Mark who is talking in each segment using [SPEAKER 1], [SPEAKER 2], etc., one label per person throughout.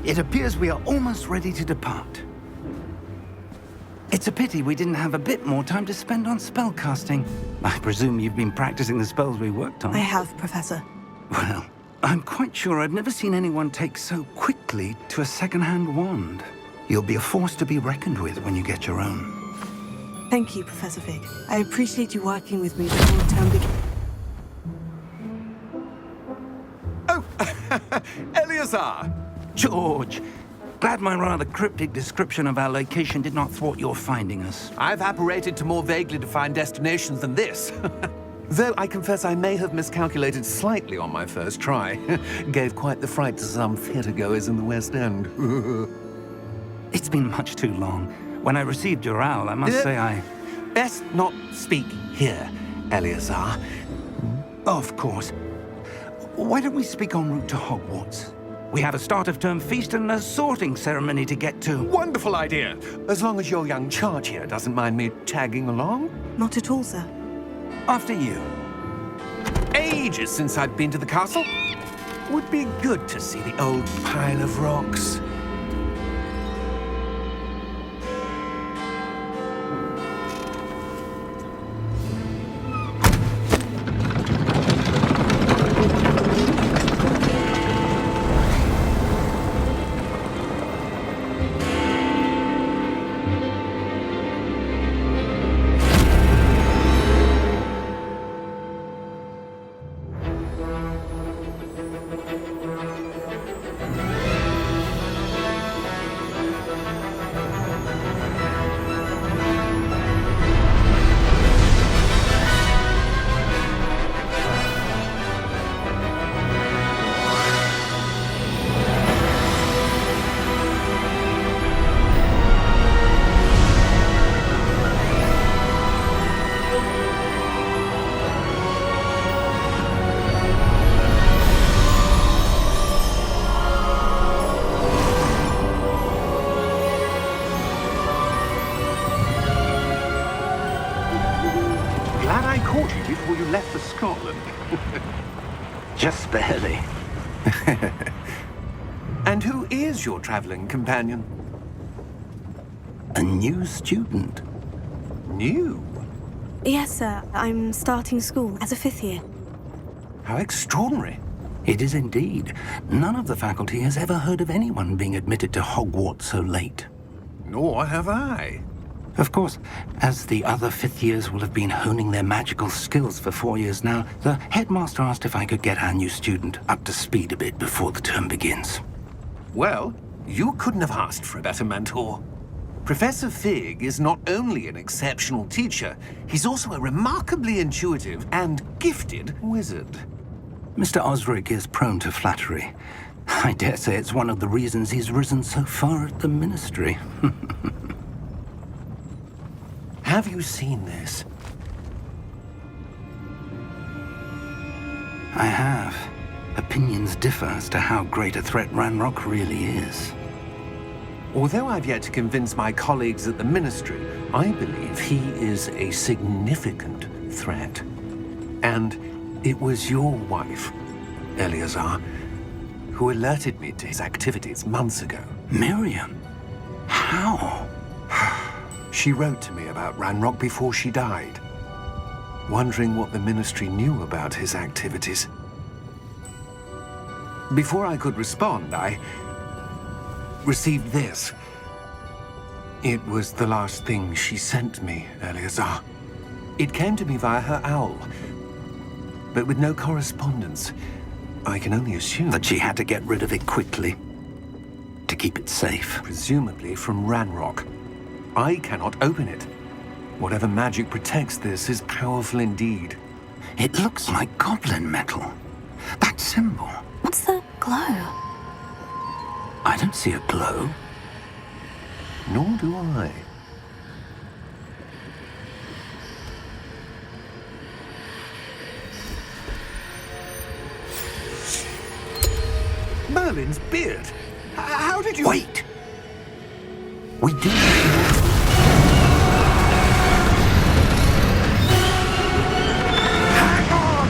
[SPEAKER 1] It appears we are almost ready to depart. It's a pity we didn't have a bit more time to spend on spellcasting. I presume you've been practicing the spells we worked on.
[SPEAKER 2] I have, Professor.
[SPEAKER 1] Well, I'm quite sure I've never seen anyone take so quickly to a second-hand wand. You'll be a force to be reckoned with when you get your own.
[SPEAKER 2] Thank you, Professor Fig. I appreciate you working with me before the term begins.
[SPEAKER 3] Oh, Eleazar!
[SPEAKER 1] George, glad my rather cryptic description of our location did not thwart your finding us.
[SPEAKER 3] I've apparated to more vaguely defined destinations than this. Though I confess I may have miscalculated slightly on my first try. Gave quite the fright to some theatre-goers in the West End.
[SPEAKER 1] It's been much too long. When I received your owl, I must say I...
[SPEAKER 3] Best not speak here, Eleazar.
[SPEAKER 1] Of course. Why don't we speak en route to Hogwarts? We have a start-of-term feast and a sorting ceremony to get to.
[SPEAKER 3] Wonderful idea! As long as your young charge here doesn't mind me tagging along.
[SPEAKER 2] Not at all, sir.
[SPEAKER 1] After you.
[SPEAKER 3] Ages since I've been to the castle. Would be good to see the old pile of rocks.
[SPEAKER 4] Glad I caught you before you left for Scotland.
[SPEAKER 1] Just barely.
[SPEAKER 3] And who is your traveling companion?
[SPEAKER 1] A new student.
[SPEAKER 3] New?
[SPEAKER 2] Yes, sir. I'm starting school as a 5th year.
[SPEAKER 3] How extraordinary.
[SPEAKER 1] It is indeed. None of the faculty has ever heard of anyone being admitted to Hogwarts so late.
[SPEAKER 3] Nor have I.
[SPEAKER 1] Of course, as the other 5th years will have been honing their magical skills for 4 years now, the headmaster asked if I could get our new student up to speed a bit before the term begins.
[SPEAKER 3] Well, you couldn't have asked for a better mentor. Professor Fig is not only an exceptional teacher, he's also a remarkably intuitive and gifted wizard.
[SPEAKER 1] Mr. Osric is prone to flattery. I dare say it's one of the reasons he's risen so far at the ministry.
[SPEAKER 3] Have you seen this?
[SPEAKER 1] I have. Opinions differ as to how great a threat Ranrock really is.
[SPEAKER 3] Although I've yet to convince my colleagues at the Ministry, I believe he is a significant threat. And it was your wife, Eleazar, who alerted me to his activities months ago.
[SPEAKER 1] Miriam? How?
[SPEAKER 3] She wrote to me about Ranrock before she died, wondering what the Ministry knew about his activities. Before I could respond, I received this. It was the last thing she sent me, Eleazar. It came to me via her owl, but with no correspondence. I can only assume
[SPEAKER 1] That she had to get rid of it quickly, to keep it safe.
[SPEAKER 3] presumably from Ranrock. I cannot open it. Whatever magic protects this is powerful indeed.
[SPEAKER 1] It looks like goblin metal. That symbol.
[SPEAKER 2] What's the glow?
[SPEAKER 1] I don't see a glow.
[SPEAKER 3] Nor do I. Merlin's beard. How did you...
[SPEAKER 1] Wait! We do.
[SPEAKER 3] Hang on!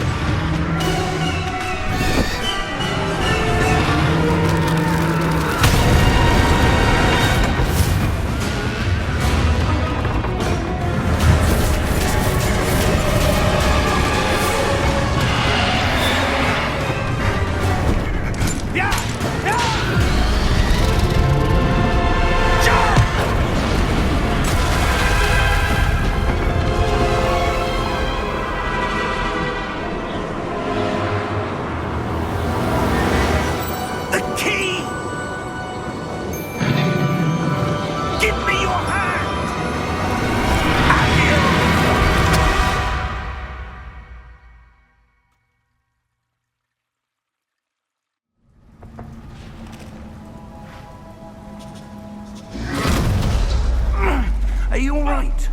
[SPEAKER 1] right?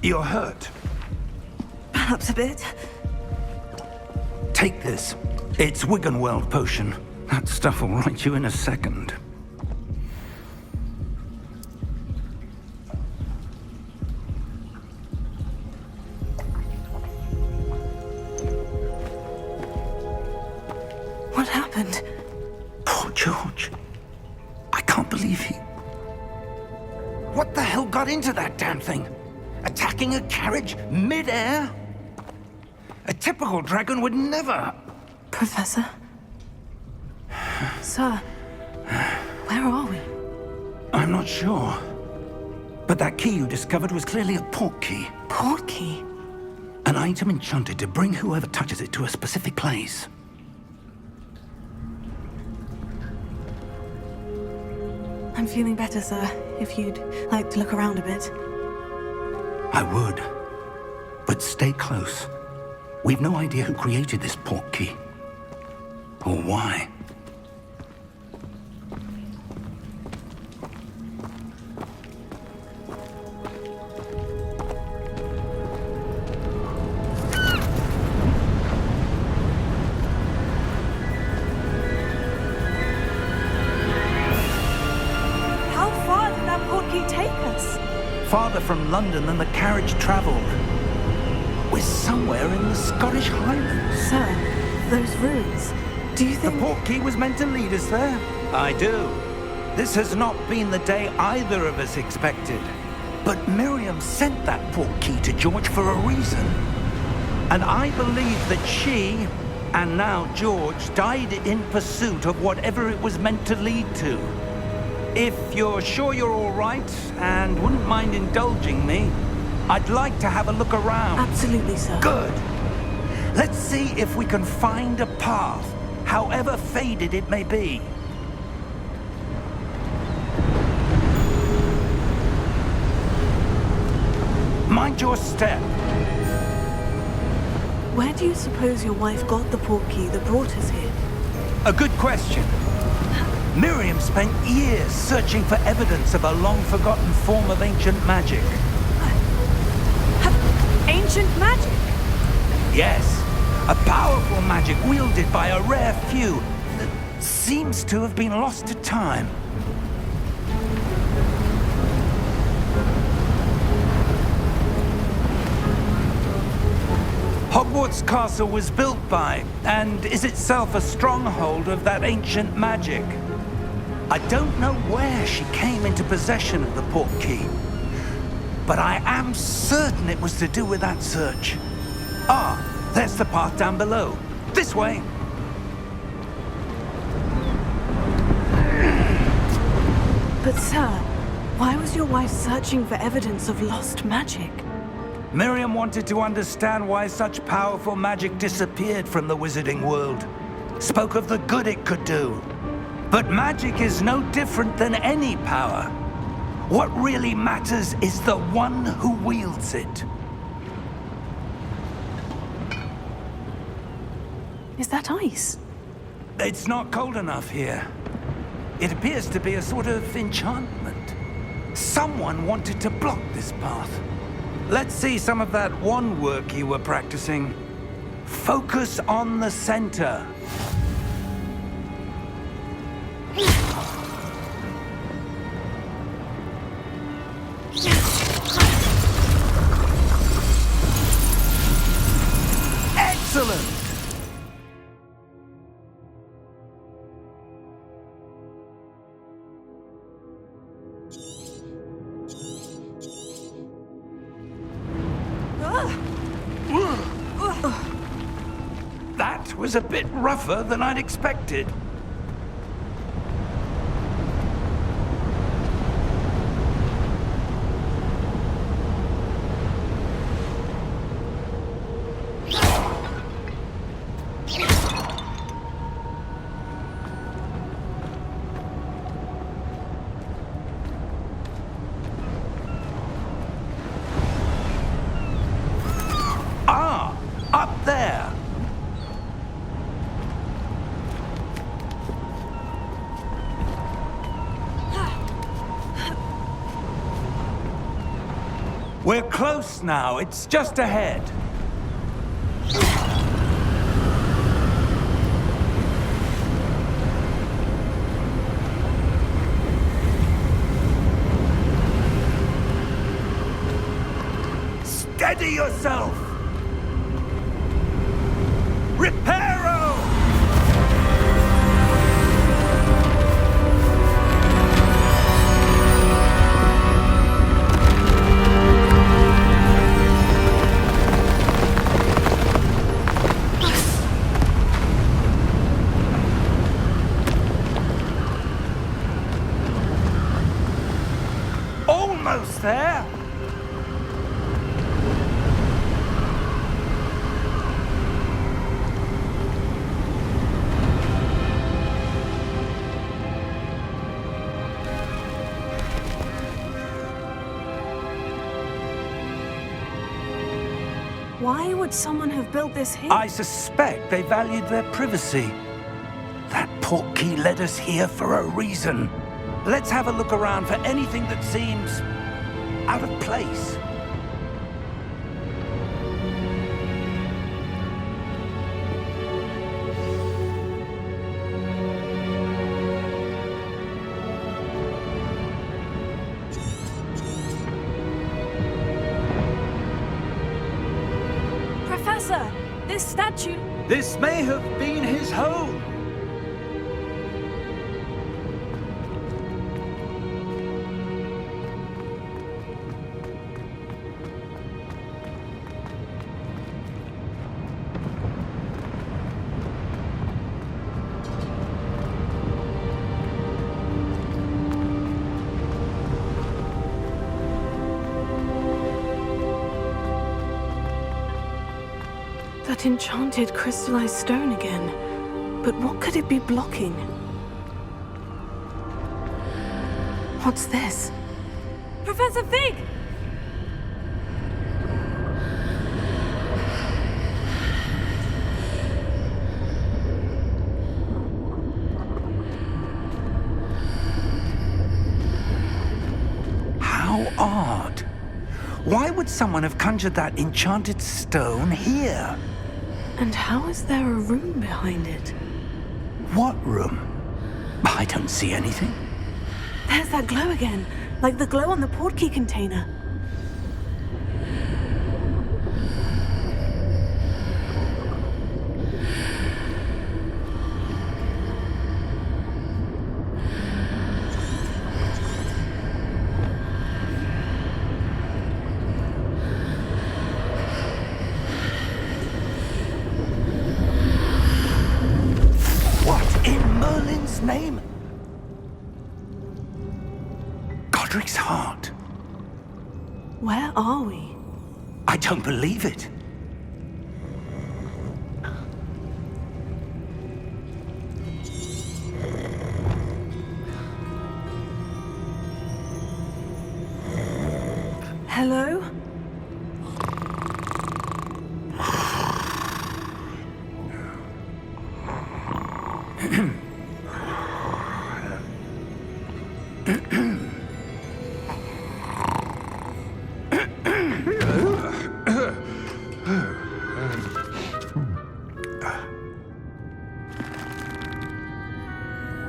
[SPEAKER 1] You're hurt.
[SPEAKER 2] Perhaps a bit.
[SPEAKER 1] Take this. It's Wiggenweld potion. That stuff will right you in a second.
[SPEAKER 2] What happened?
[SPEAKER 1] Poor George. I can't believe he... What the hell got into that damn thing? Attacking a carriage mid-air? A typical dragon would never...
[SPEAKER 2] Professor? Sir, where are we?
[SPEAKER 1] I'm not sure. But that key you discovered was clearly a port key.
[SPEAKER 2] Port key?
[SPEAKER 1] An item enchanted to bring whoever touches it to a specific place.
[SPEAKER 2] I'm feeling better, sir. If you'd like to look around a bit.
[SPEAKER 1] I would. But stay close. We've no idea who created this port key. Or why.
[SPEAKER 2] How far did that port key take us?
[SPEAKER 1] Farther from London than the carriage traveled. We're somewhere in the Scottish Highlands.
[SPEAKER 2] Sir, those ruins. Do you
[SPEAKER 1] The
[SPEAKER 2] think...
[SPEAKER 1] port key was meant to lead us there? I do. This has not been the day either of us expected. But Miriam sent that port key to George for a reason. And I believe that she, and now George, died in pursuit of whatever it was meant to lead to. If you're sure you're all right, and wouldn't mind indulging me, I'd like to have a look around.
[SPEAKER 2] Absolutely, sir.
[SPEAKER 1] Good. Let's see if we can find a path, however faded it may be. Mind your step.
[SPEAKER 2] Where do you suppose your wife got the port key that brought us here?
[SPEAKER 1] A good question. Miriam spent years searching for evidence of a long-forgotten form of ancient magic.
[SPEAKER 2] Ancient magic?
[SPEAKER 1] Yes, a powerful magic wielded by a rare few that seems to have been lost to time. Hogwarts Castle was built by, and is itself a stronghold of that ancient magic. I don't know where she came into possession of the port key, but I am certain it was to do with that search. Ah, there's the path down below. This way.
[SPEAKER 2] But sir, why was your wife searching for evidence of lost magic?
[SPEAKER 1] Miriam wanted to understand why such powerful magic disappeared from the wizarding world. Spoke of the good it could do. But magic is no different than any power. What really matters is the one who wields it.
[SPEAKER 2] Is that ice?
[SPEAKER 1] It's not cold enough here. It appears to be a sort of enchantment. Someone wanted to block this path. Let's see some of that wand work you were practicing. Focus on the center. Excellent! That was a bit rougher than I'd expected. Ah, up there. close now. It's just ahead. Steady yourself! Reparo! Almost there!
[SPEAKER 2] Why would someone have built this here?
[SPEAKER 1] I suspect they valued their privacy. That portkey led us here for a reason. Let's have a look around for anything that seems out of place.
[SPEAKER 2] Professor, this statue...
[SPEAKER 1] This may have been his home.
[SPEAKER 2] That enchanted crystallized stone again. But what could it be blocking? What's this? Professor Fig!
[SPEAKER 1] How odd. Why would someone have conjured that enchanted stone here?
[SPEAKER 2] And how is there a room behind it?
[SPEAKER 1] What room? I don't see anything.
[SPEAKER 2] There's that glow again, like the glow on the portkey container.
[SPEAKER 1] What in Merlin's name? Godric's heart.
[SPEAKER 2] Where are we?
[SPEAKER 1] I don't believe it.
[SPEAKER 2] Hello?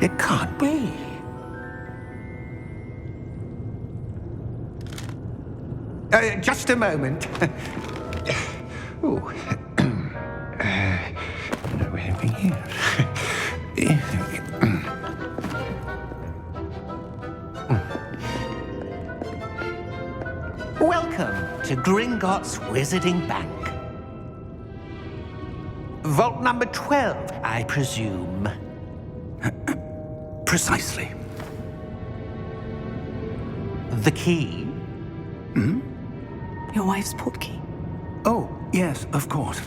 [SPEAKER 1] It can't be.
[SPEAKER 3] Just a moment. Oh.
[SPEAKER 5] Welcome to Gringotts Wizarding Bank. Vault number 12, I presume.
[SPEAKER 1] Precisely.
[SPEAKER 5] The key?
[SPEAKER 2] Your wife's portkey.
[SPEAKER 1] Oh, yes, of course.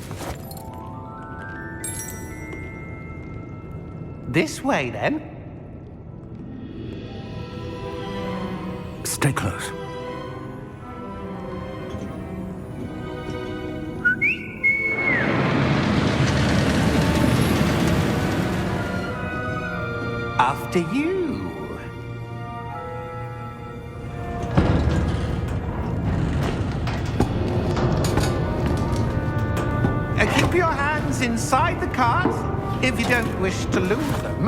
[SPEAKER 5] This way, then.
[SPEAKER 1] Stay close.
[SPEAKER 5] After you. your hands inside the cards if you don't wish to lose them.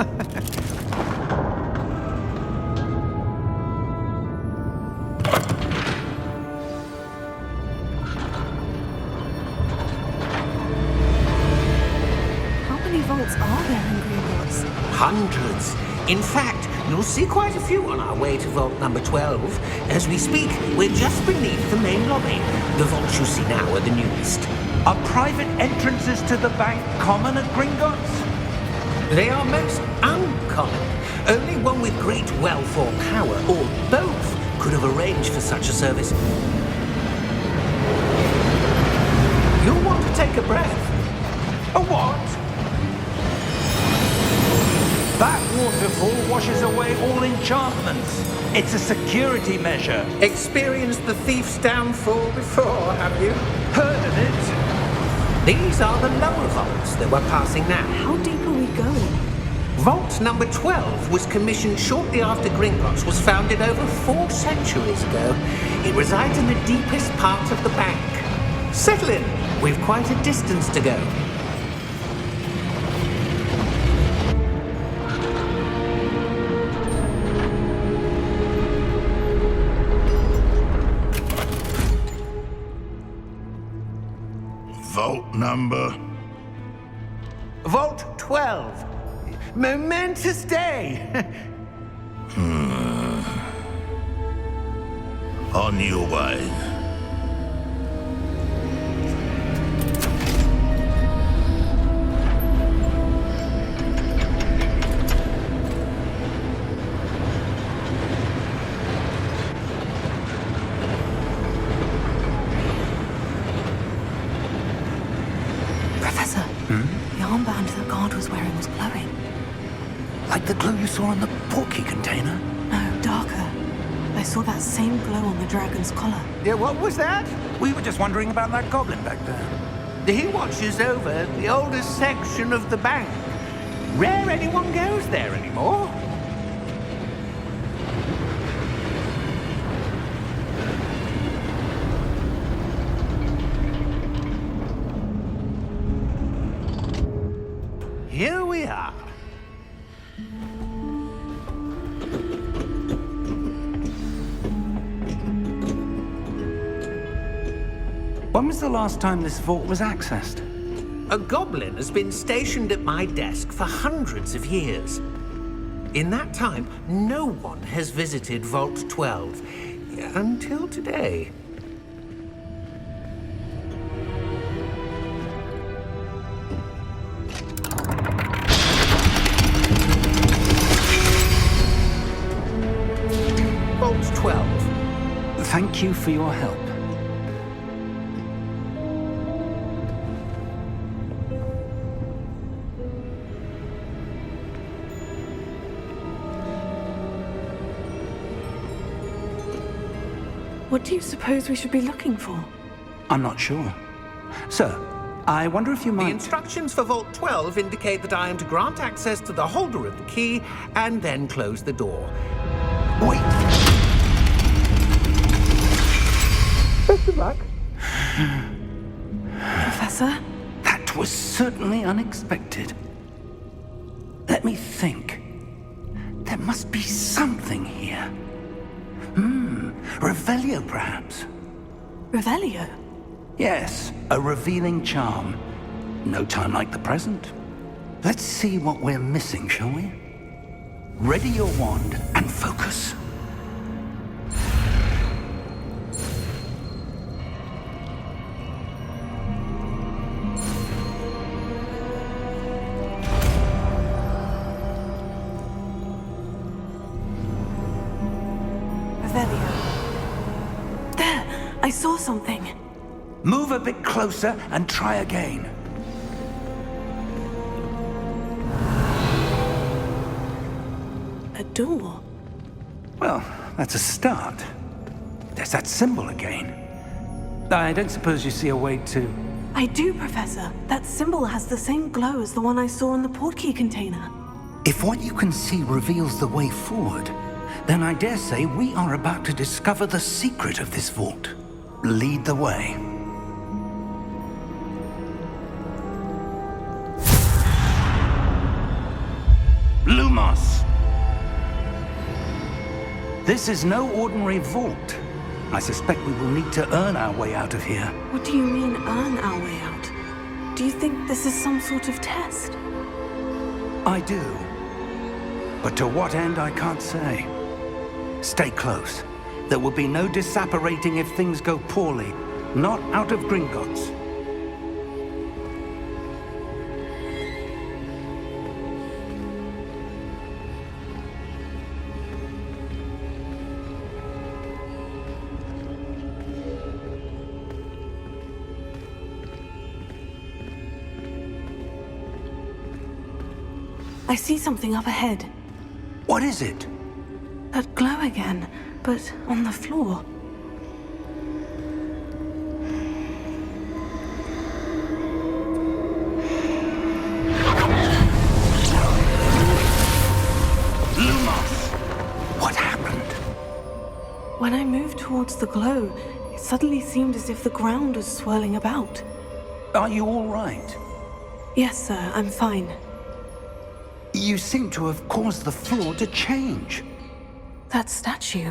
[SPEAKER 2] How many vaults are there in Hogwarts?
[SPEAKER 6] Hundreds. In fact, you'll see quite a few on our way to vault number 12. As we speak, we're just beneath the main lobby. The vaults you see now are the newest.
[SPEAKER 1] Are private entrances to the bank common at Gringotts?
[SPEAKER 6] They are most uncommon. Only one with great wealth or power, or both, could have arranged for such a service. You'll want to take a breath.
[SPEAKER 1] A what? That waterfall washes away all enchantments. It's a security measure.
[SPEAKER 6] Experienced the thief's downfall before, have you?
[SPEAKER 1] Heard of it?
[SPEAKER 6] These are the lower vaults that we're passing now.
[SPEAKER 2] How deep are we going?
[SPEAKER 6] Vault number 12 was commissioned shortly after Gringotts was founded over 4 centuries ago. It resides in the deepest part of the bank. Settle in. We've quite a distance to go.
[SPEAKER 7] Vault number?
[SPEAKER 5] Vault 12. Momentous day.
[SPEAKER 7] On your way.
[SPEAKER 2] Professor, the armband that guard was wearing was glowing.
[SPEAKER 1] Like the glow you saw on the portkey container?
[SPEAKER 2] No, darker. I saw that same glow on the dragon's collar.
[SPEAKER 5] Yeah, what was that?
[SPEAKER 1] We were just wondering about that goblin back there.
[SPEAKER 5] He watches over the oldest section of the bank. Rare anyone goes there anymore. Here we are.
[SPEAKER 1] When was the last time this vault was accessed?
[SPEAKER 6] A goblin has been stationed at my desk for hundreds of years. In that time, no one has visited Vault 12 until today. Vault 12.
[SPEAKER 1] Thank you for your help.
[SPEAKER 2] What do you suppose we should be looking for?
[SPEAKER 1] I'm not sure. Sir, I wonder if you
[SPEAKER 6] The
[SPEAKER 1] might...
[SPEAKER 6] instructions for Vault 12 indicate that I am to grant access to the holder of the key and then close the door.
[SPEAKER 1] Wait!
[SPEAKER 6] Best of luck.
[SPEAKER 2] Professor?
[SPEAKER 1] That was certainly unexpected. Let me think. There must be something here. Revelio, perhaps?
[SPEAKER 2] Revelio?
[SPEAKER 1] Yes, a revealing charm. No time like the present. Let's see what we're missing, shall we? Ready your wand and focus.
[SPEAKER 2] Revelio. There! I saw something.
[SPEAKER 1] Move a bit closer and try again.
[SPEAKER 2] A door.
[SPEAKER 1] Well, that's a start. There's that symbol again. I don't suppose you see a way to...
[SPEAKER 2] I do, Professor. That symbol has the same glow as the one I saw in the portkey container.
[SPEAKER 1] If what you can see reveals the way forward, then I dare say we are about to discover the secret of this vault. Lead the way. Lumos! This is no ordinary vault. I suspect we will need to earn our way out of here.
[SPEAKER 2] What do you mean, earn our way out? Do you think this is some sort of test?
[SPEAKER 1] I do. But to what end, I can't say. Stay close. There will be no disapparating if things go poorly. Not out of Gringotts.
[SPEAKER 2] I see something up ahead.
[SPEAKER 1] What is it?
[SPEAKER 2] That glow again, but on the floor.
[SPEAKER 1] Lumos! What happened?
[SPEAKER 2] When I moved towards the glow, it suddenly seemed as if the ground was swirling about.
[SPEAKER 1] Are you all right?
[SPEAKER 2] Yes, sir, I'm fine.
[SPEAKER 1] You seem to have caused the floor to change.
[SPEAKER 2] That statue.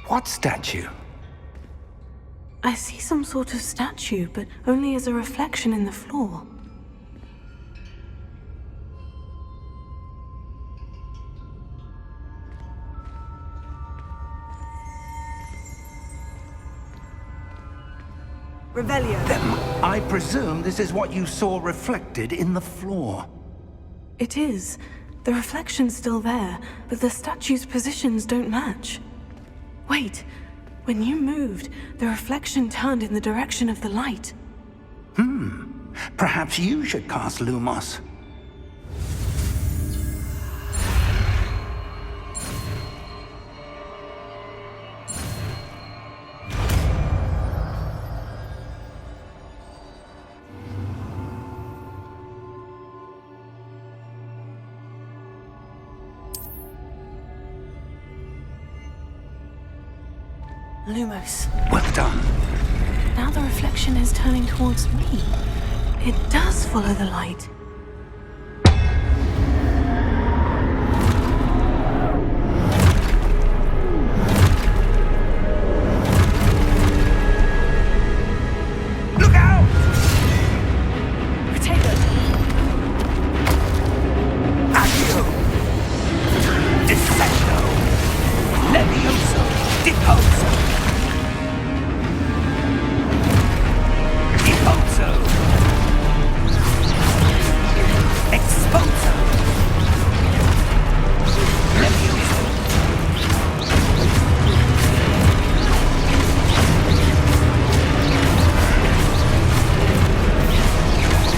[SPEAKER 1] What statue?
[SPEAKER 2] I see some sort of statue, but only as a reflection in the floor. Revelio.
[SPEAKER 1] Then I presume this is what you saw reflected in the floor.
[SPEAKER 2] It is. The reflection's still there, but the statue's positions don't match. Wait. When you moved, the reflection turned in the direction of the light.
[SPEAKER 1] Perhaps you should cast Lumos.
[SPEAKER 2] Lumos.
[SPEAKER 1] Well done.
[SPEAKER 2] Now the reflection is turning towards me. It does follow the light.
[SPEAKER 1] Look out!
[SPEAKER 2] Potato!
[SPEAKER 1] Accio! Dissecto! Levioso! Deposo! Deposo! Exposo! Levioso!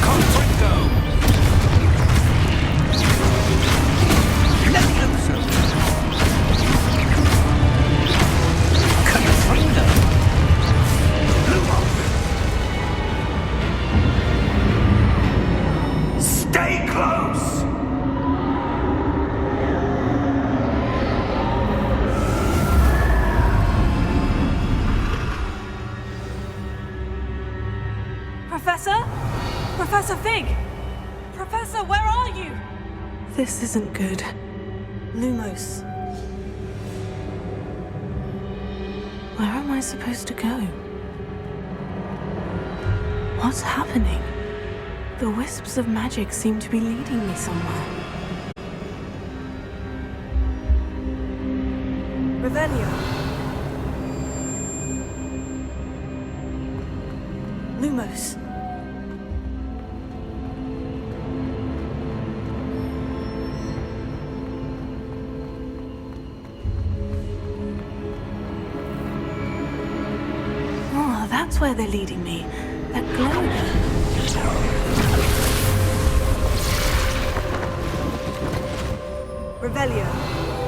[SPEAKER 1] Confringo! Levioso! Confringo! Lumos! Stay close!
[SPEAKER 2] Professor? Professor Fig! Professor, where are you? This isn't good. Lumos. Where am I supposed to go? What's happening? The wisps of magic seem to be leading me somewhere. Revelio. Lumos. Oh, that's where they're leading me. That glow again. Revelio.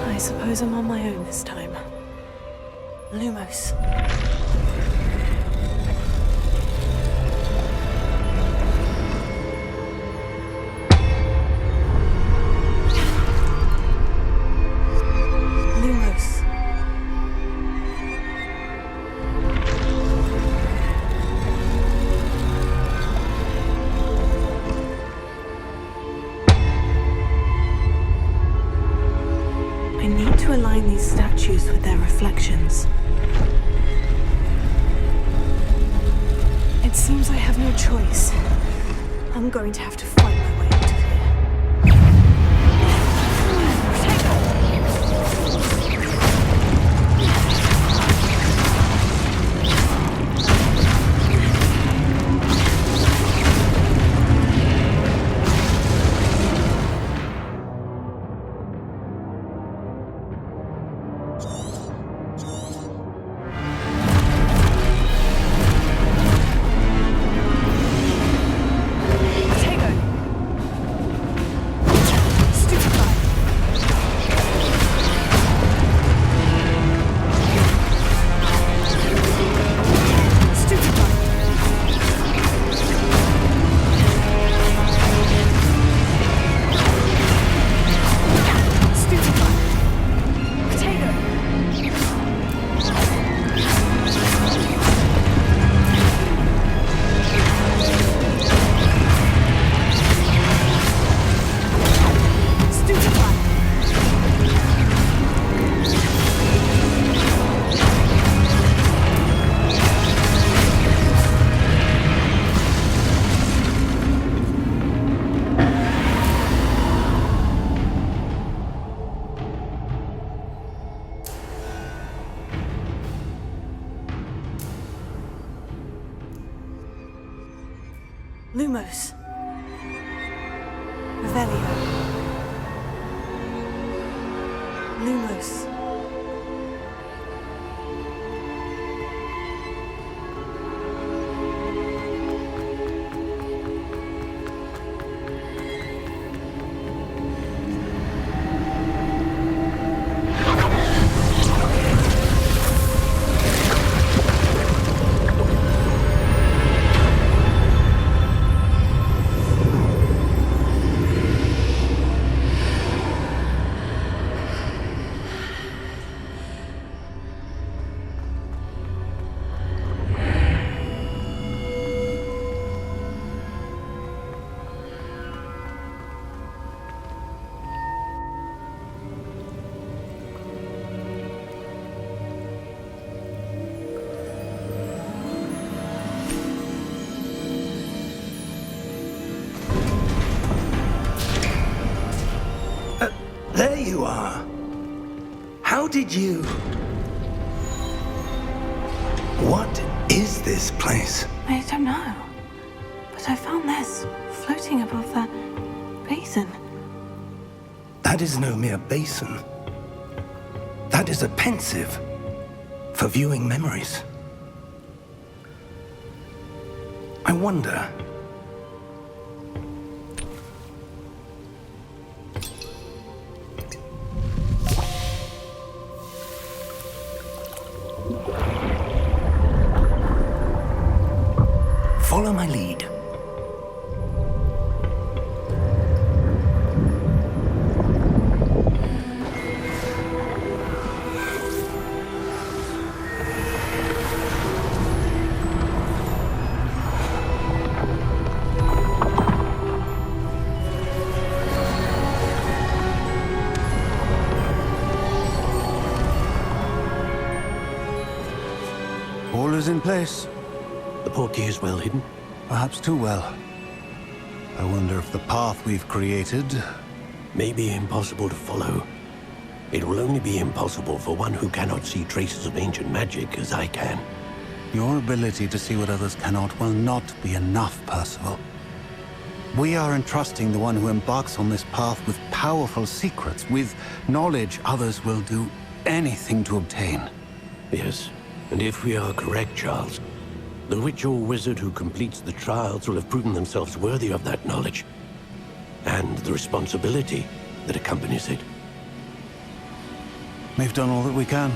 [SPEAKER 2] I suppose I'm on my own this time. Lumos. Lumos. guess I have no choice. I'm going to have to fight my way out of here. Lumos. Revelio. Lumos.
[SPEAKER 1] There you are. How did you... What is this place?
[SPEAKER 2] I don't know. But I found this floating above that basin.
[SPEAKER 1] That is no mere basin. That is a pensive for viewing memories. I wonder... Follow my lead.
[SPEAKER 8] All is in place.
[SPEAKER 3] The portkey is well hidden.
[SPEAKER 8] Perhaps too well. I wonder if the path we've created...
[SPEAKER 3] May be impossible to follow. It will only be impossible for one who cannot see traces of ancient magic as I can.
[SPEAKER 8] Your ability to see what others cannot will not be enough, Percival. We are entrusting the one who embarks on this path with powerful secrets, with knowledge others will do anything to obtain.
[SPEAKER 3] Yes, and if we are correct, Charles, the witch or wizard who completes the trials will have proven themselves worthy of that knowledge, and the responsibility that accompanies it.
[SPEAKER 8] We've done all that we can.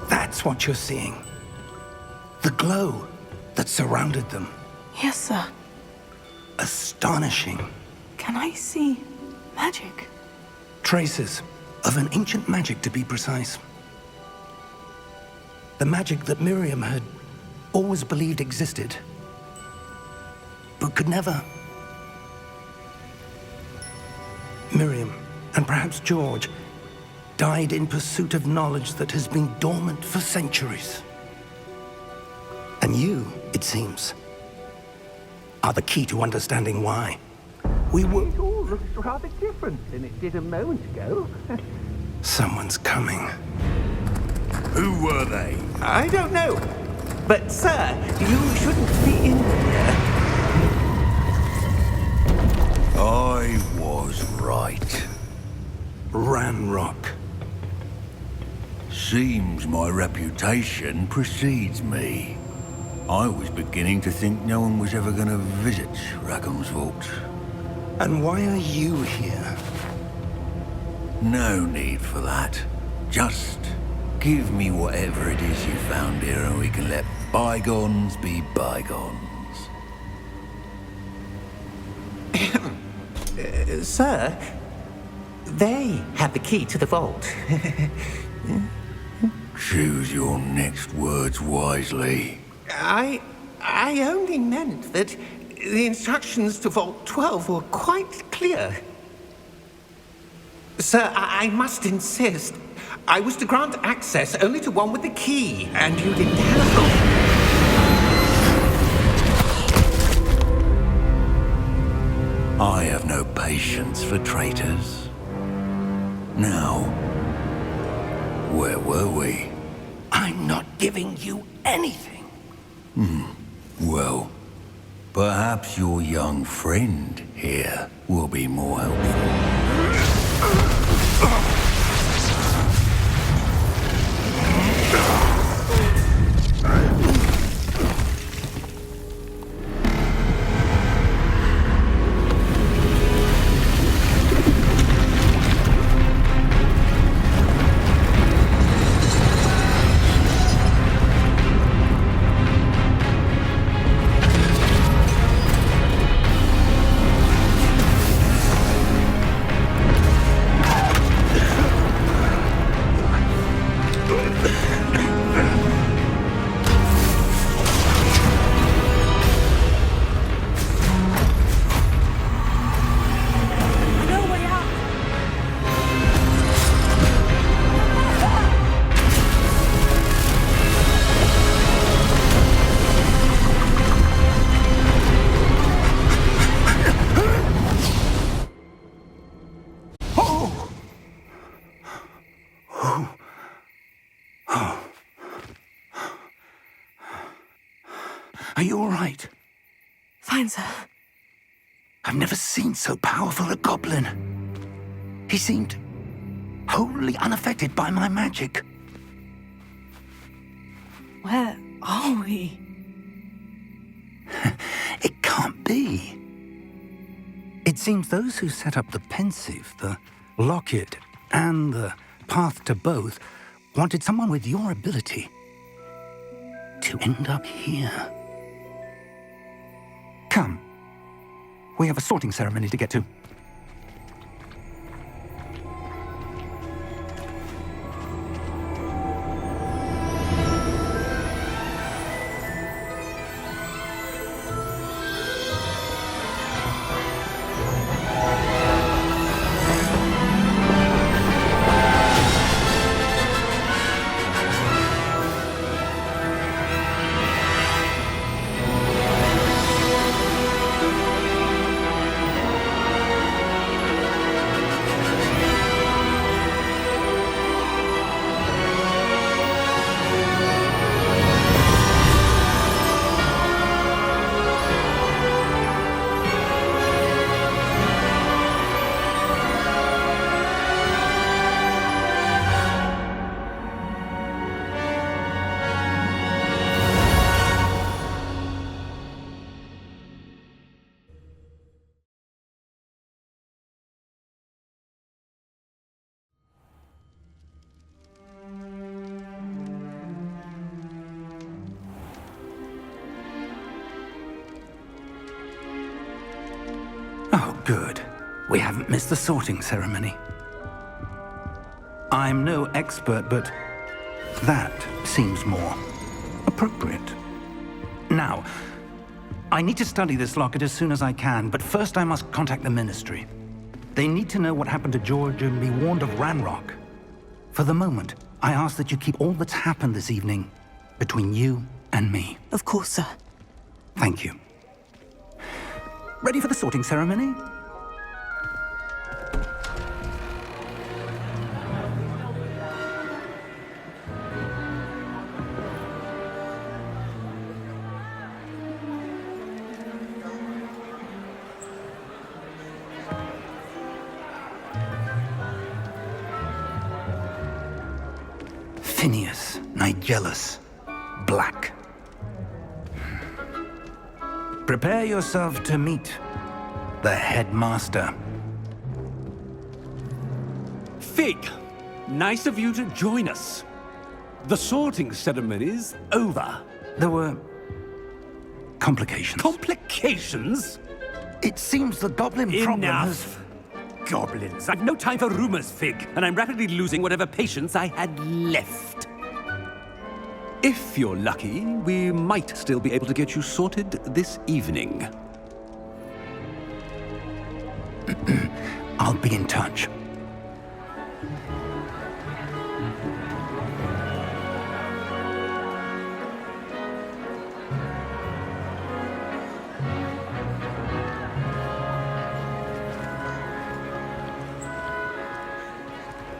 [SPEAKER 1] That's what you're seeing. The glow that surrounded them.
[SPEAKER 2] Yes, sir.
[SPEAKER 1] Astonishing.
[SPEAKER 2] Can I see magic?
[SPEAKER 1] Traces of an ancient magic, to be precise. The magic that Miriam had always believed existed, but could never Miriam, and perhaps George, died in pursuit of knowledge that has been dormant for centuries. And you, it seems, are the key to understanding why. We were...
[SPEAKER 5] It all looks rather different than it did a moment ago.
[SPEAKER 1] Someone's coming.
[SPEAKER 7] Who were they?
[SPEAKER 5] I don't know. But, sir, you shouldn't be in here.
[SPEAKER 7] I was right.
[SPEAKER 1] Ranrock.
[SPEAKER 7] Seems my reputation precedes me. I was beginning to think no one was ever going to visit Rackham's vault.
[SPEAKER 1] And why are you here?
[SPEAKER 7] No need for that. Just give me whatever it is you found here and we can let bygones be bygones.
[SPEAKER 5] Sir, they have the key to the vault.
[SPEAKER 7] Choose your next words wisely.
[SPEAKER 5] I only meant that the instructions to Vault 12 were quite clear. Sir, I must insist. I was to grant access only to one with the key, and you didn't have them.
[SPEAKER 7] I have no patience for traitors. Now, where were we?
[SPEAKER 1] I'm not giving you anything.
[SPEAKER 7] Well, perhaps your young friend here will be more helpful.
[SPEAKER 1] Are you all right?
[SPEAKER 2] Fine, sir.
[SPEAKER 1] I've never seen so powerful a goblin. He seemed wholly unaffected by my magic.
[SPEAKER 2] Where are we?
[SPEAKER 1] It can't be. It seems those who set up the pensive, the locket, and the path to both wanted someone with your ability to end up here. Come. We have a sorting ceremony to get to. Oh, good. We haven't missed the sorting ceremony. I'm no expert, but that seems more appropriate. Now, I need to study this locket as soon as I can, but first I must contact the Ministry. They need to know what happened to George and be warned of Ranrock. For the moment, I ask that you keep all that's happened this evening between you and me.
[SPEAKER 2] Of course, sir.
[SPEAKER 1] Thank you. Ready for the sorting ceremony? Phineas, Nigellus, Black. Prepare yourself to meet the headmaster.
[SPEAKER 4] Fig, nice of you to join us. The sorting ceremony's over.
[SPEAKER 1] There were complications.
[SPEAKER 4] Complications?
[SPEAKER 1] It seems the goblin problem has...
[SPEAKER 4] Enough. Goblins. I've no time for rumors, Fig, and I'm rapidly losing whatever patience I had left. If you're lucky, we might still be able to get you sorted this evening.
[SPEAKER 1] I'll be in touch.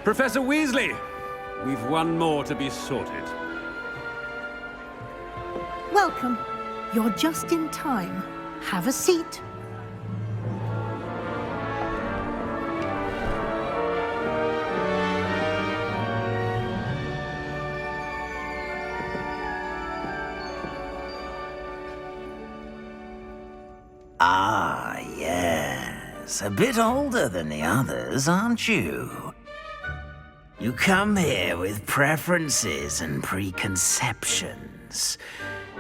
[SPEAKER 4] Professor Weasley, we've one more to be sorted.
[SPEAKER 9] Welcome. You're just in time. Have a seat.
[SPEAKER 10] Ah, yes. A bit older than the others, aren't you? You come here with preferences and preconceptions.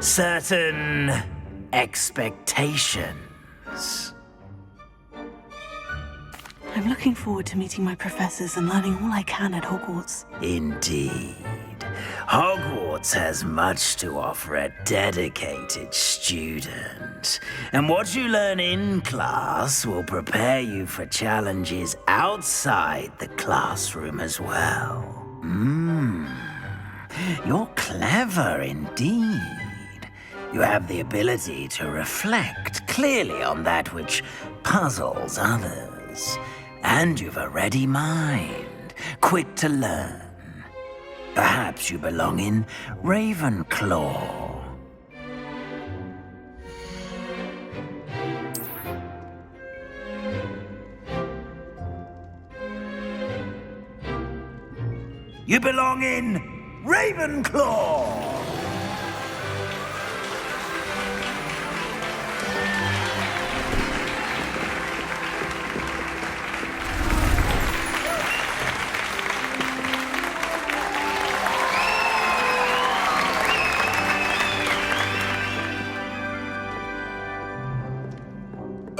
[SPEAKER 10] Certain expectations.
[SPEAKER 2] I'm looking forward to meeting my professors and learning all I can at Hogwarts.
[SPEAKER 10] Indeed. Hogwarts has much to offer a dedicated student. And what you learn in class will prepare you for challenges outside the classroom as well. You're clever indeed. You have the ability to reflect clearly on that which puzzles others. And you've a ready mind, quick to learn. Perhaps you belong in Ravenclaw. You belong in Ravenclaw!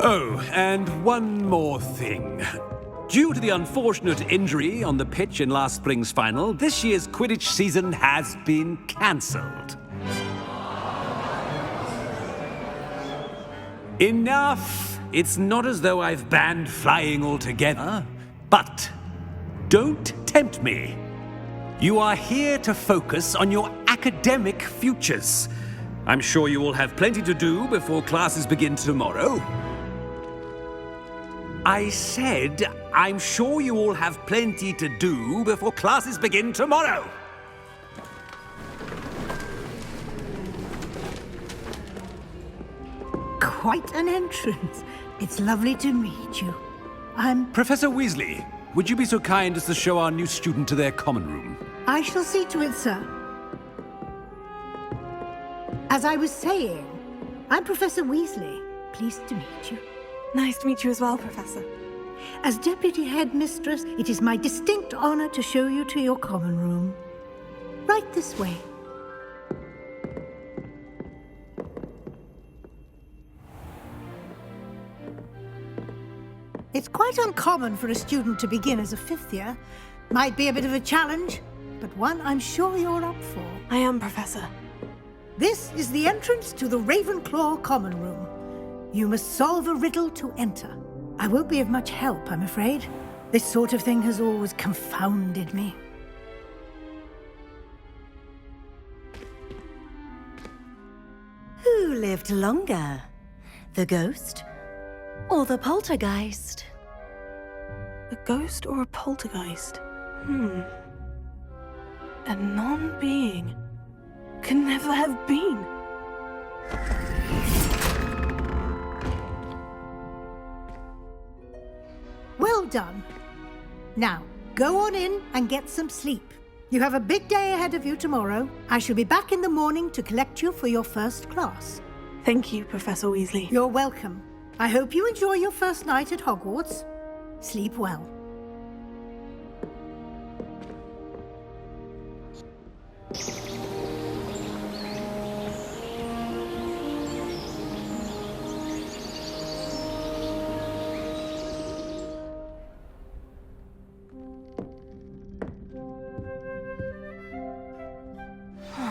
[SPEAKER 4] Oh, and one more thing. Due to the unfortunate injury on the pitch in last spring's final, this year's Quidditch season has been cancelled. Enough! It's not as though I've banned flying altogether, but don't tempt me. You are here to focus on your academic futures. I'm sure you will have plenty to do before classes begin tomorrow. I said, I'm sure you all have plenty to do before classes begin tomorrow.
[SPEAKER 9] Quite an entrance. It's lovely to meet you.
[SPEAKER 4] Professor Weasley, would you be so kind as to show our new student to their common room?
[SPEAKER 9] I shall see to it, sir. As I was saying, I'm Professor Weasley. Pleased to meet you.
[SPEAKER 2] Nice to meet you as well, Professor.
[SPEAKER 9] As Deputy Headmistress, it is my distinct honor to show you to your common room. Right this way. It's quite uncommon for a student to begin as a fifth year. Might be a bit of a challenge, but one I'm sure you're up for.
[SPEAKER 2] I am, Professor.
[SPEAKER 9] This is the entrance to the Ravenclaw common room. You must solve a riddle to enter. I won't be of much help, I'm afraid. This sort of thing has always confounded me.
[SPEAKER 11] Who lived longer? The ghost or the poltergeist?
[SPEAKER 2] A ghost or a poltergeist? A non-being can never have been.
[SPEAKER 9] Well done. Now, go on in and get some sleep. You have a big day ahead of you tomorrow. I shall be back in the morning to collect you for your first class.
[SPEAKER 2] Thank you, Professor Weasley.
[SPEAKER 9] You're welcome. I hope you enjoy your first night at Hogwarts. Sleep well.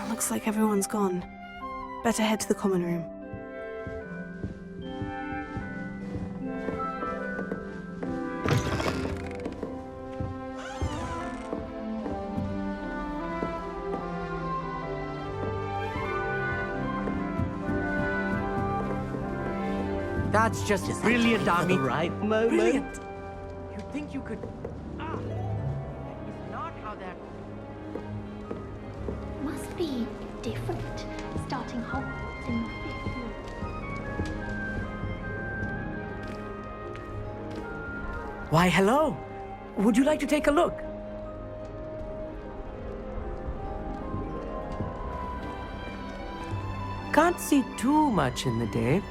[SPEAKER 2] Looks like everyone's gone. Better head to the common room.
[SPEAKER 12] That's just brilliant, Army.
[SPEAKER 10] Right moment.
[SPEAKER 2] Brilliant!
[SPEAKER 12] You think you could... Ah! It's not how that...
[SPEAKER 13] Must be different, starting Hogwarts in the 5th year.
[SPEAKER 12] Why, hello. Would you like to take a look? Can't see too much in the day.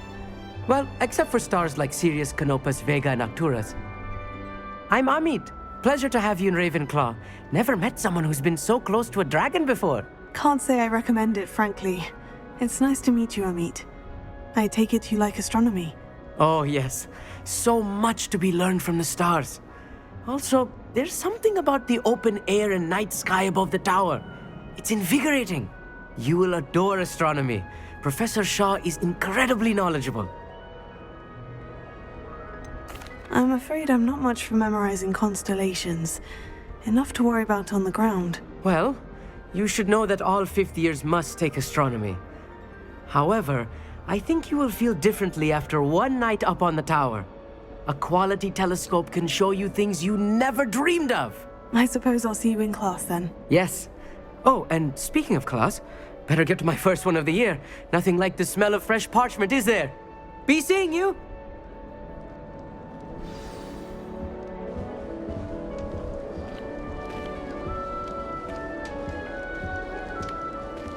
[SPEAKER 12] Well, except for stars like Sirius, Canopus, Vega, and Arcturus. I'm Amit. Pleasure to have you in Ravenclaw. Never met someone who's been so close to a dragon before.
[SPEAKER 2] Can't say I recommend it, frankly. It's nice to meet you, Amit. I take it you like astronomy.
[SPEAKER 12] Oh, yes. So much to be learned from the stars. Also, there's something about the open air and night sky above the tower. It's invigorating. You will adore astronomy. Professor Shaw is incredibly knowledgeable.
[SPEAKER 2] I'm afraid I'm not much for memorizing constellations. Enough to worry about on the ground.
[SPEAKER 12] Well, you should know that all 5th years must take astronomy. However, I think you will feel differently after one night up on the tower. A quality telescope can show you things you never dreamed of.
[SPEAKER 2] I suppose I'll see you in class then.
[SPEAKER 12] Yes. Oh, and speaking of class, better get to my first one of the year. Nothing like the smell of fresh parchment, is there? Be seeing you!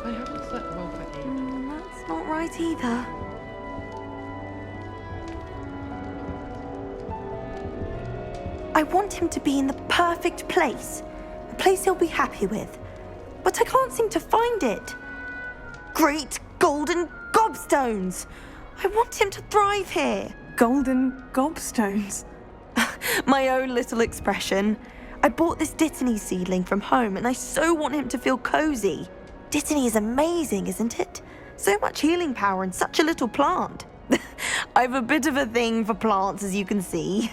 [SPEAKER 12] I haven't slept well for ages.
[SPEAKER 11] That's not right either. I want him to be in the perfect place. A place he'll be happy with. But I can't seem to find it. Great golden gobstones! I want him to thrive here.
[SPEAKER 2] Golden gobstones?
[SPEAKER 11] My own little expression. I bought this Dittany seedling from home and I so want him to feel cozy. Dittany is amazing, isn't it? So much healing power in such a little plant. I've a bit of a thing for plants, as you can see.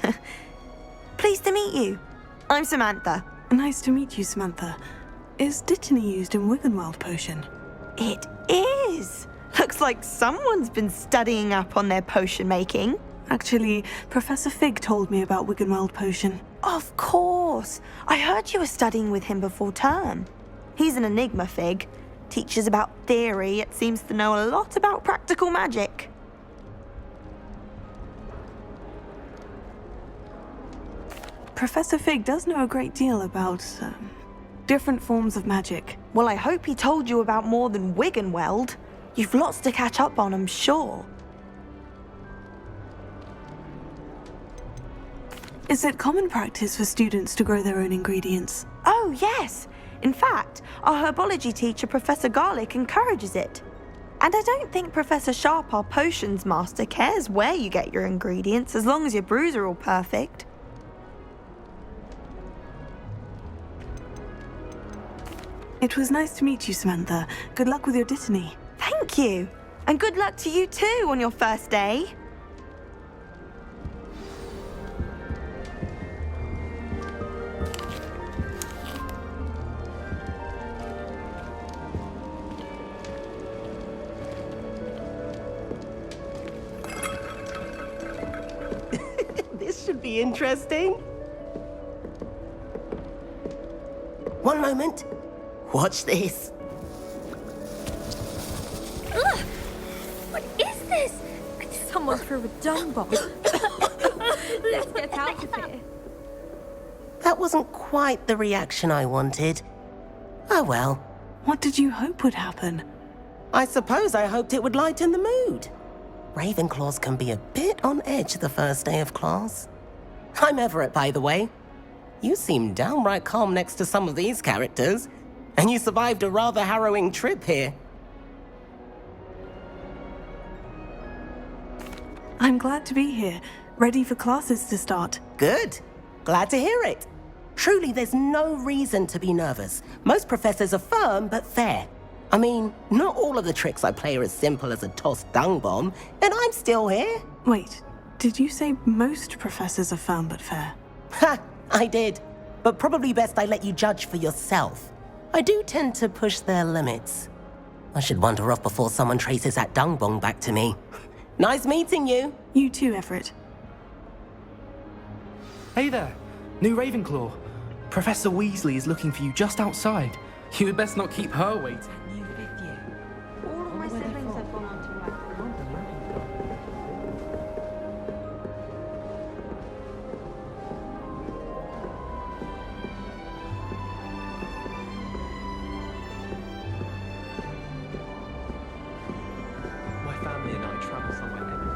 [SPEAKER 11] Pleased to meet you. I'm Samantha.
[SPEAKER 2] Nice to meet you, Samantha. Is Dittany used in Wiggenweld potion?
[SPEAKER 11] It is. Looks like someone's been studying up on their potion making.
[SPEAKER 2] Actually, Professor Fig told me about Wiggenweld potion.
[SPEAKER 11] Of course. I heard you were studying with him before term. He's an enigma, Fig. Teaches about theory, yet seems to know a lot about practical magic.
[SPEAKER 2] Professor Fig does know a great deal about, different forms of magic.
[SPEAKER 11] Well, I hope he told you about more than Wiggenweld. You've lots to catch up on, I'm sure.
[SPEAKER 2] Is it common practice for students to grow their own ingredients?
[SPEAKER 11] Oh, yes. In fact, our herbology teacher, Professor Garlick, encourages it. And I don't think Professor Sharp, our potions master, cares where you get your ingredients, as long as your brews are all perfect.
[SPEAKER 2] It was nice to meet you, Samantha. Good luck with your Dittany.
[SPEAKER 11] Thank you. And good luck to you too on your first day.
[SPEAKER 14] could be interesting. One moment. Watch this.
[SPEAKER 15] Ugh! What is this? Someone threw a dung bomb. Let's get out of here.
[SPEAKER 14] That wasn't quite the reaction I wanted. Oh well.
[SPEAKER 2] What did you hope would happen?
[SPEAKER 14] I suppose I hoped it would lighten the mood. Ravenclaws can be a bit on edge the first day of class. I'm Everett, by the way. You seem downright calm next to some of these characters, and you survived a rather harrowing trip here.
[SPEAKER 2] I'm glad to be here, ready for classes to start.
[SPEAKER 14] Good. Glad to hear it. Truly, there's no reason to be nervous. Most professors are firm but fair. I mean, not all of the tricks I play are as simple as a tossed dung bomb, and I'm still here.
[SPEAKER 2] Wait, did you say most professors are firm but fair?
[SPEAKER 14] Ha! I did. But probably best I let you judge for yourself. I do tend to push their limits. I should wander off before someone traces that dung bomb back to me. Nice meeting you.
[SPEAKER 2] You too, Everett.
[SPEAKER 16] Hey there, new Ravenclaw. Professor Weasley is looking for you just outside. You had best not keep her waiting.
[SPEAKER 11] All of my siblings have gone on to work.
[SPEAKER 16] My family and I travel somewhere every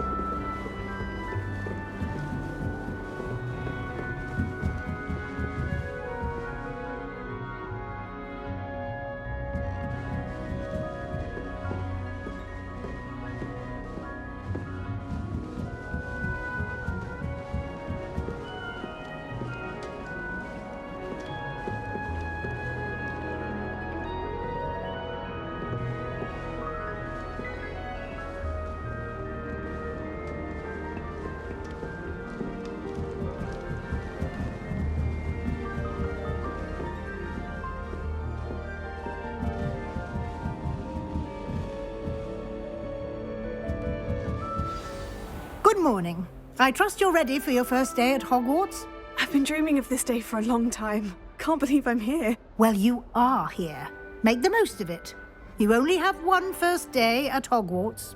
[SPEAKER 9] Good morning. I trust you're ready for your first day at Hogwarts?
[SPEAKER 2] I've been dreaming of this day for a long time. Can't believe I'm here.
[SPEAKER 9] Well, you are here. Make the most of it. You only have one first day at Hogwarts.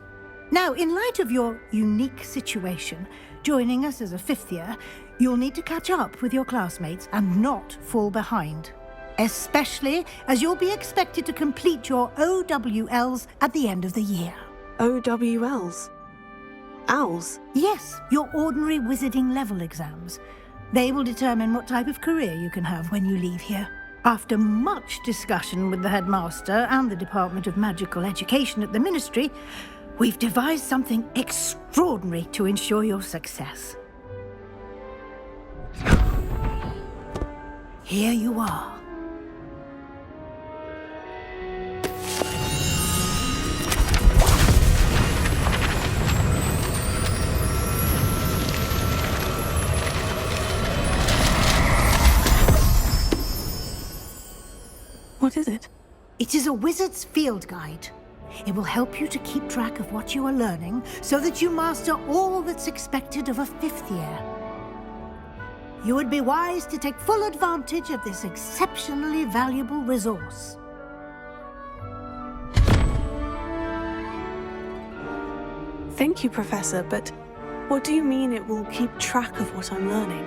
[SPEAKER 9] Now, in light of your unique situation, joining us as a fifth year, you'll need to catch up with your classmates and not fall behind. Especially as you'll be expected to complete your OWLs at the end of the year.
[SPEAKER 2] OWLs? Owls?
[SPEAKER 9] Yes, your ordinary wizarding level exams. They will determine what type of career you can have when you leave here. After much discussion with the headmaster and the Department of Magical Education at the Ministry, we've devised something extraordinary to ensure your success. Here you are.
[SPEAKER 2] What is it?
[SPEAKER 9] It is a wizard's field guide. It will help you to keep track of what you are learning so that you master all that's expected of a fifth year. You would be wise to take full advantage of this exceptionally valuable resource.
[SPEAKER 2] Thank you, Professor, but what do you mean it will keep track of what I'm learning?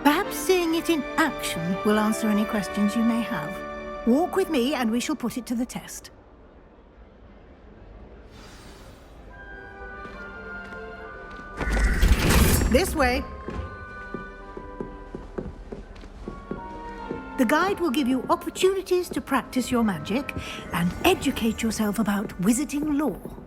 [SPEAKER 9] Perhaps seeing it in action will answer any questions you may have. Walk with me and we shall put it to the test. This way. The guide will give you opportunities to practice your magic and educate yourself about wizarding lore.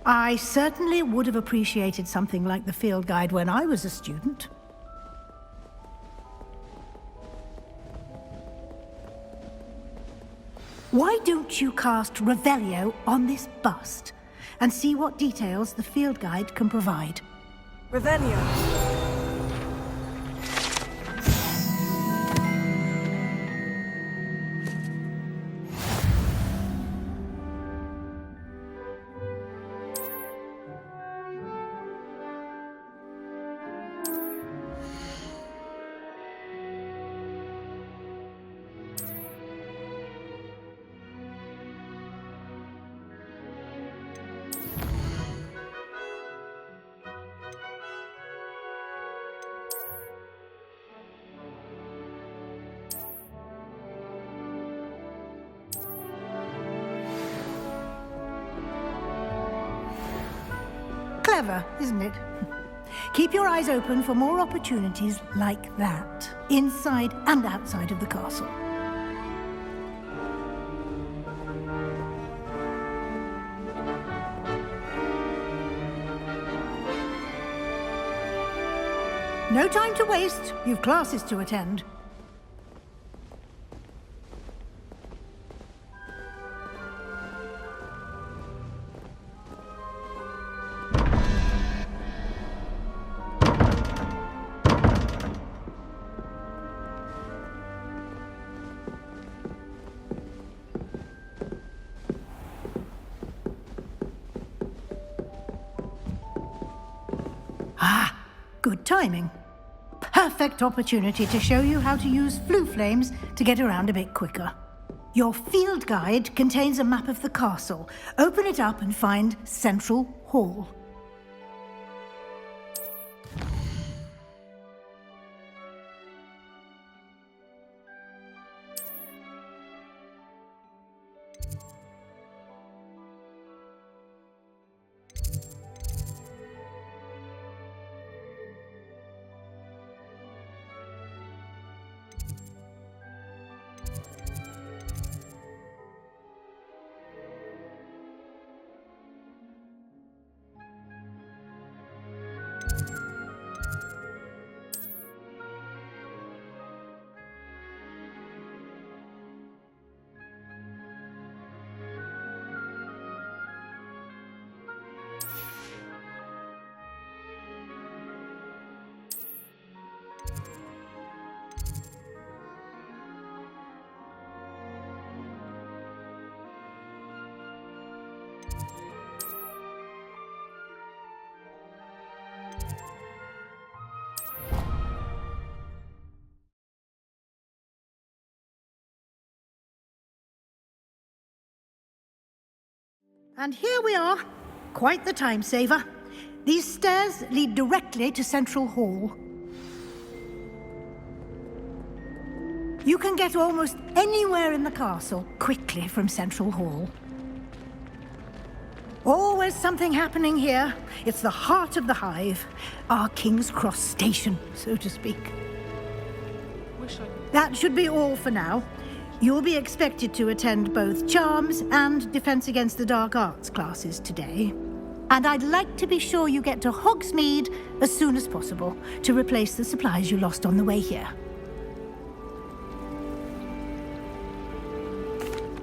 [SPEAKER 9] I certainly would have appreciated something like the field guide when I was a student. Why don't you cast Revelio on this bust and see what details the field guide can provide?
[SPEAKER 2] Revelio.
[SPEAKER 9] Clever, isn't it? Keep your eyes open for more opportunities like that, inside and outside of the castle. No time to waste. You've classes to attend. Ah, good timing. Perfect opportunity to show you how to use flue flames to get around a bit quicker. Your field guide contains a map of the castle. Open it up and find Central Hall. And here we are. Quite the time saver. These stairs lead directly to Central Hall. You can get almost anywhere in the castle quickly from Central Hall. Always something happening here. It's the heart of the hive. Our King's Cross station, so to speak. That should be all for now. You'll be expected to attend both Charms and Defense Against the Dark Arts classes today. And I'd like to be sure you get to Hogsmeade as soon as possible to replace the supplies you lost on the way here.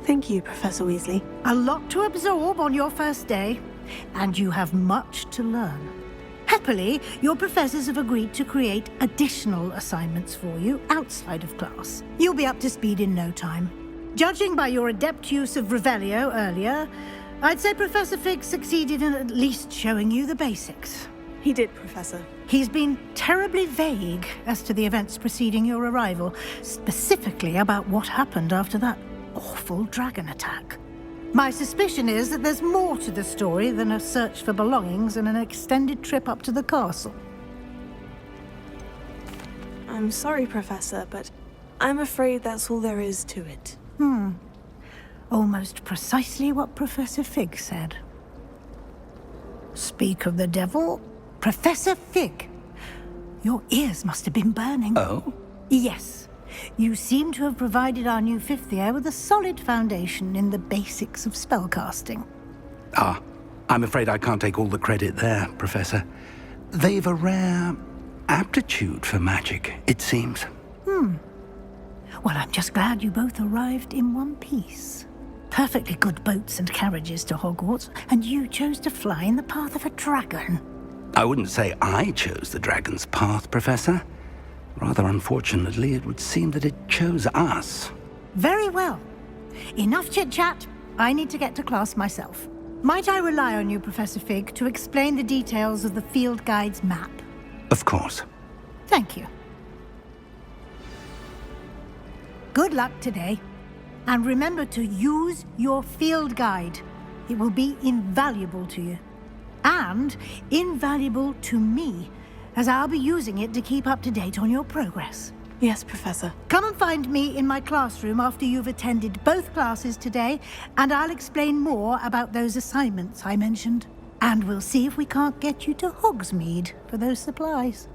[SPEAKER 2] Thank you, Professor Weasley.
[SPEAKER 9] A lot to absorb on your first day, and you have much to learn. Happily, your professors have agreed to create additional assignments for you outside of class. You'll be up to speed in no time. Judging by your adept use of Revelio earlier, I'd say Professor Fig succeeded in at least showing you the basics.
[SPEAKER 2] He did, Professor.
[SPEAKER 9] He's been terribly vague as to the events preceding your arrival, specifically about what happened after that awful dragon attack. My suspicion is that there's more to the story than a search for belongings and an extended trip up to the castle.
[SPEAKER 2] I'm sorry, Professor, but I'm afraid that's all there is to it.
[SPEAKER 9] Almost precisely what Professor Fig said. Speak of the devil, Professor Fig. Your ears must have been burning.
[SPEAKER 1] Oh?
[SPEAKER 9] Yes. You seem to have provided our new fifth year with a solid foundation in the basics of spellcasting.
[SPEAKER 1] Ah, I'm afraid I can't take all the credit there, Professor. They've a rare aptitude for magic, it seems.
[SPEAKER 9] Well, I'm just glad you both arrived in one piece. Perfectly good boats and carriages to Hogwarts, and you chose to fly in the path of a dragon.
[SPEAKER 1] I wouldn't say I chose the dragon's path, Professor. Rather unfortunately, it would seem that it chose us.
[SPEAKER 9] Very well. Enough chit-chat. I need to get to class myself. Might I rely on you, Professor Fig, to explain the details of the field guide's map?
[SPEAKER 1] Of course.
[SPEAKER 9] Thank you. Good luck today. And remember to use your field guide. It will be invaluable to you. And invaluable to me, as I'll be using it to keep up to date on your progress.
[SPEAKER 2] Yes, Professor.
[SPEAKER 9] Come and find me in my classroom after you've attended both classes today, and I'll explain more about those assignments I mentioned. And we'll see if we can't get you to Hogsmeade for those supplies.